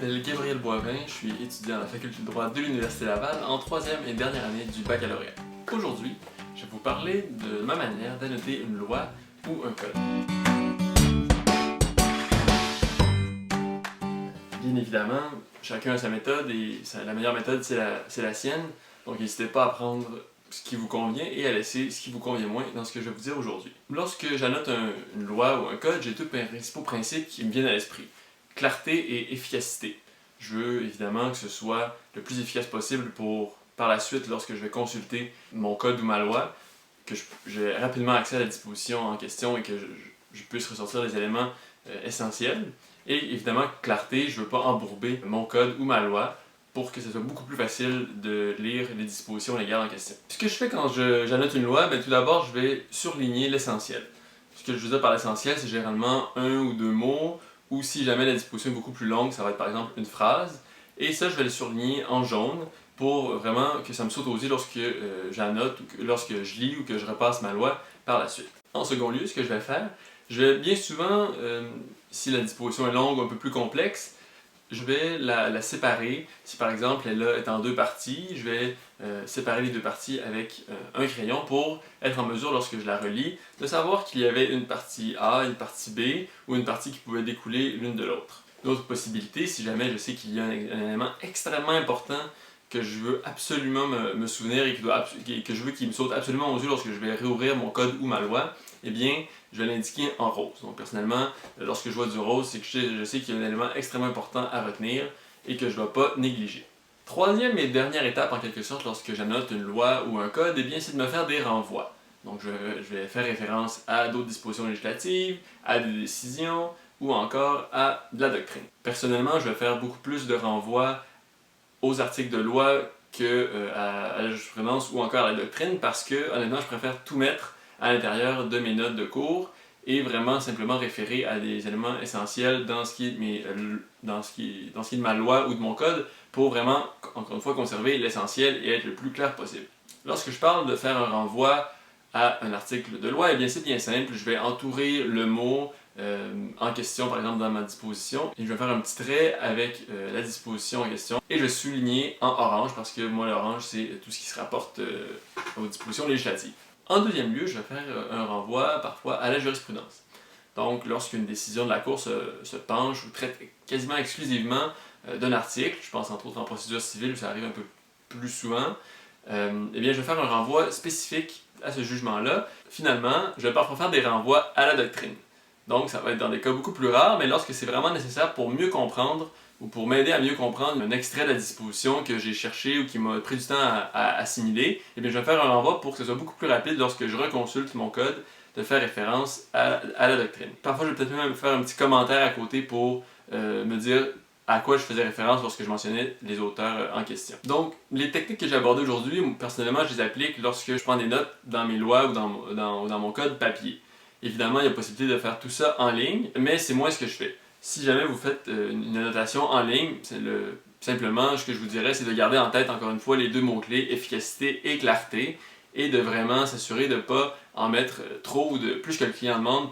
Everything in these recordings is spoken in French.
m'appelle Gabriel Boivin, je suis étudiant à la faculté de droit de l'Université Laval en troisième et dernière année du baccalauréat. Aujourd'hui, je vais vous parler de ma manière d'annoter une loi ou un code. Bien évidemment, chacun a sa méthode et la meilleure méthode c'est la sienne, donc n'hésitez pas à prendre ce qui vous convient et à laisser ce qui vous convient moins dans ce que je vais vous dire aujourd'hui. Lorsque j'annote une loi ou un code, j'ai deux principaux principes qui me viennent à l'esprit. Clarté et efficacité. Je veux évidemment que ce soit le plus efficace possible pour, par la suite, lorsque je vais consulter mon code ou ma loi, que j'ai rapidement accès à la disposition en question et que je puisse ressortir les éléments essentiels. Et évidemment, clarté, je ne veux pas embourber mon code ou ma loi pour que ce soit beaucoup plus facile de lire les dispositions légales en question. Ce que je fais quand j'annote une loi, tout d'abord, je vais surligner l'essentiel. Ce que je veux dire par l'essentiel, c'est généralement un ou deux mots, ou si jamais la disposition est beaucoup plus longue, ça va être par exemple une phrase. Et ça, je vais le surligner en jaune pour vraiment que ça me saute aux yeux lorsque j'annote, ou lorsque je lis ou que je repasse ma loi par la suite. En second lieu, ce que je vais faire, je vais bien souvent, si la disposition est longue ou un peu plus complexe, je vais la séparer. Si par exemple elle est en deux parties, je vais séparer les deux parties avec un crayon pour être en mesure, lorsque je la relis, de savoir qu'il y avait une partie A, une partie B ou une partie qui pouvait découler l'une de l'autre. Une autre possibilité, si jamais je sais qu'il y a un élément extrêmement important que je veux absolument me souvenir et que je veux qu'il me saute absolument aux yeux lorsque je vais réouvrir mon code ou ma loi, eh bien, je vais l'indiquer en rose. Donc personnellement, lorsque je vois du rose, c'est que je sais qu'il y a un élément extrêmement important à retenir et que je ne dois pas négliger. Troisième et dernière étape, en quelque sorte, lorsque j'annote une loi ou un code, eh bien, c'est de me faire des renvois. Donc je vais faire référence à d'autres dispositions législatives, à des décisions ou encore à de la doctrine. Personnellement, je vais faire beaucoup plus de renvois aux articles de loi à la jurisprudence ou encore à la doctrine parce que, honnêtement, je préfère tout mettre à l'intérieur de mes notes de cours et vraiment simplement référer à des éléments essentiels dans ce qui est de ma loi ou de mon code pour vraiment, encore une fois, conserver l'essentiel et être le plus clair possible. Lorsque je parle de faire un renvoi à un article de loi, eh bien c'est bien simple, je vais entourer le mot en question, par exemple dans ma disposition, et je vais faire un petit trait avec la disposition en question, et je vais souligner en orange, parce que moi l'orange c'est tout ce qui se rapporte aux dispositions législatives. En deuxième lieu, je vais faire un renvoi parfois à la jurisprudence. Donc, lorsqu'une décision de la Cour se penche ou traite quasiment exclusivement d'un article, je pense entre autres en procédure civile où ça arrive un peu plus souvent, eh bien, je vais faire un renvoi spécifique à ce jugement-là. Finalement, je vais parfois faire des renvois à la doctrine. Donc, ça va être dans des cas beaucoup plus rares, mais lorsque c'est vraiment nécessaire pour mieux comprendre ou pour m'aider à mieux comprendre un extrait de la disposition que j'ai cherché ou qui m'a pris du temps à assimiler, eh bien, je vais faire un renvoi pour que ce soit beaucoup plus rapide lorsque je reconsulte mon code de faire référence à la doctrine. Parfois, je vais peut-être même faire un petit commentaire à côté pour me dire à quoi je faisais référence lorsque je mentionnais les auteurs en question. Donc, les techniques que j'ai abordées aujourd'hui, personnellement, je les applique lorsque je prends des notes dans mes lois ou dans mon code papier. Évidemment, il y a possibilité de faire tout ça en ligne, mais c'est moi ce que je fais. Si jamais vous faites une annotation en ligne, simplement, ce que je vous dirais, c'est de garder en tête, encore une fois, les deux mots-clés, efficacité et clarté, et de vraiment s'assurer de ne pas en mettre trop ou de plus que le client demande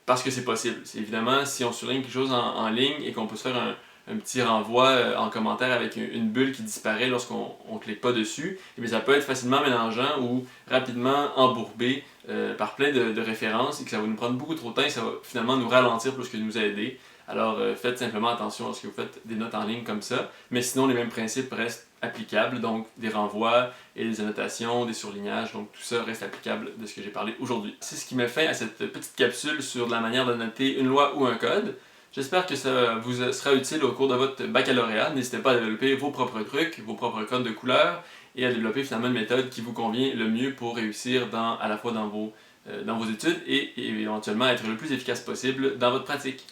parce que c'est possible. C'est évidemment, si on surligne quelque chose en ligne et qu'on peut se faire un petit renvoi en commentaire avec une bulle qui disparaît lorsqu'on ne clique pas dessus, et bien ça peut être facilement mélangeant ou rapidement embourbé par plein de références et que ça va nous prendre beaucoup trop de temps et ça va finalement nous ralentir plus que nous aider. Alors faites simplement attention lorsque vous faites des notes en ligne comme ça, mais sinon les mêmes principes restent applicables, donc des renvois et des annotations, des surlignages, donc tout ça reste applicable de ce que j'ai parlé aujourd'hui. C'est ce qui met fin à cette petite capsule sur la manière d'annoter une loi ou un code. J'espère que ça vous sera utile au cours de votre baccalauréat. N'hésitez pas à développer vos propres trucs, vos propres codes de couleurs et à développer finalement une méthode qui vous convient le mieux pour réussir à la fois dans vos études et éventuellement être le plus efficace possible dans votre pratique.